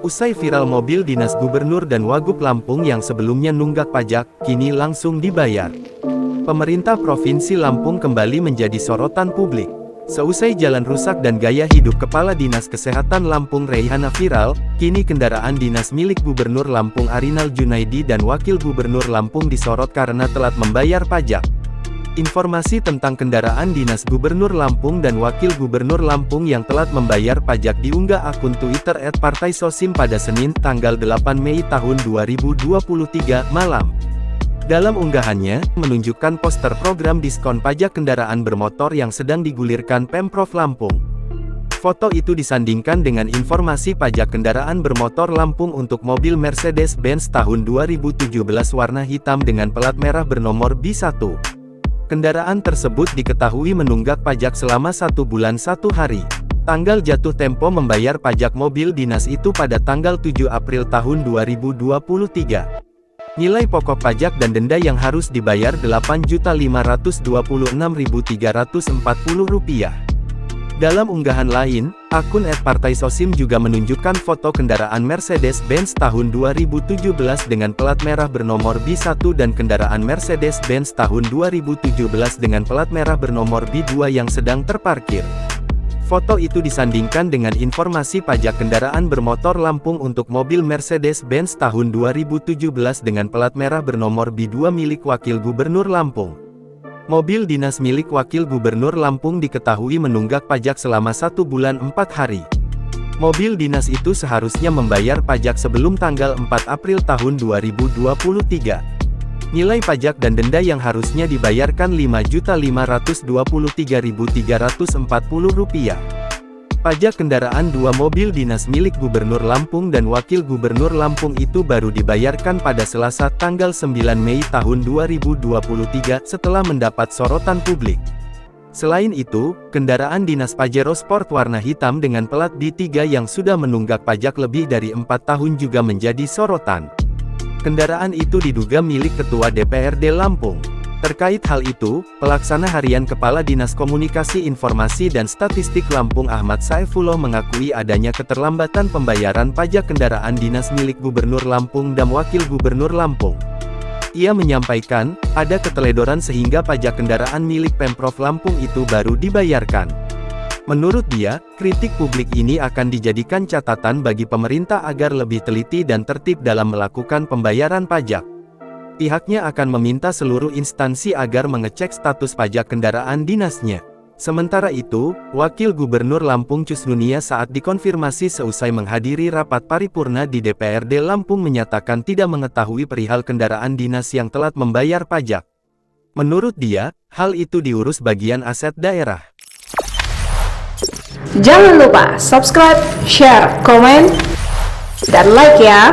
Usai viral mobil dinas gubernur dan wagub Lampung yang sebelumnya nunggak pajak, kini langsung dibayar. Pemerintah Provinsi Lampung kembali menjadi sorotan publik. Seusai jalan rusak dan gaya hidup Kepala Dinas Kesehatan Lampung Reihana viral, kini kendaraan dinas milik Gubernur Lampung Arinal Junaidi dan Wakil Gubernur Lampung disorot karena telat membayar pajak. Informasi tentang kendaraan dinas Gubernur Lampung dan Wakil Gubernur Lampung yang telat membayar pajak diunggah akun Twitter @partaisosim pada Senin, tanggal 8 Mei tahun 2023, malam. Dalam unggahannya, menunjukkan poster program diskon pajak kendaraan bermotor yang sedang digulirkan Pemprov Lampung. Foto itu disandingkan dengan informasi pajak kendaraan bermotor Lampung untuk mobil Mercedes-Benz tahun 2017 warna hitam dengan plat merah bernomor B1. Kendaraan tersebut diketahui menunggak pajak selama 1 bulan 1 hari. Tanggal jatuh tempo membayar pajak mobil dinas itu pada tanggal 7 April tahun 2023. Nilai pokok pajak dan denda yang harus dibayar Rp8.526.340. Dalam unggahan lain, akun @partaisosim juga menunjukkan foto kendaraan Mercedes-Benz tahun 2017 dengan plat merah bernomor B1 dan kendaraan Mercedes-Benz tahun 2017 dengan plat merah bernomor B2 yang sedang terparkir. Foto itu disandingkan dengan informasi pajak kendaraan bermotor Lampung untuk mobil Mercedes-Benz tahun 2017 dengan plat merah bernomor B2 milik Wakil Gubernur Lampung. Mobil dinas milik Wakil Gubernur Lampung diketahui menunggak pajak selama 1 bulan 4 hari. Mobil dinas itu seharusnya membayar pajak sebelum tanggal 4 April tahun 2023. Nilai pajak dan denda yang harusnya dibayarkan Rp5.523.340. Pajak kendaraan 2 mobil dinas milik Gubernur Lampung dan Wakil Gubernur Lampung itu baru dibayarkan pada Selasa tanggal 9 Mei tahun 2023 setelah mendapat sorotan publik. Selain itu, kendaraan dinas Pajero Sport warna hitam dengan plat D3 yang sudah menunggak pajak lebih dari 4 tahun juga menjadi sorotan. Kendaraan itu diduga milik Ketua DPRD Lampung. Terkait hal itu, Pelaksana Harian Kepala Dinas Komunikasi Informasi dan Statistik Lampung Ahmad Saifullah mengakui adanya keterlambatan pembayaran pajak kendaraan dinas milik Gubernur Lampung dan Wakil Gubernur Lampung. Ia menyampaikan, ada keteledoran sehingga pajak kendaraan milik Pemprov Lampung itu baru dibayarkan. Menurut dia, kritik publik ini akan dijadikan catatan bagi pemerintah agar lebih teliti dan tertib dalam melakukan pembayaran pajak. Pihaknya akan meminta seluruh instansi agar mengecek status pajak kendaraan dinasnya. Sementara itu, Wakil Gubernur Lampung Cusnunia saat dikonfirmasi seusai menghadiri rapat paripurna di DPRD Lampung menyatakan tidak mengetahui perihal kendaraan dinas yang telat membayar pajak. Menurut dia, hal itu diurus bagian aset daerah. Jangan lupa subscribe, share, komen, dan like ya!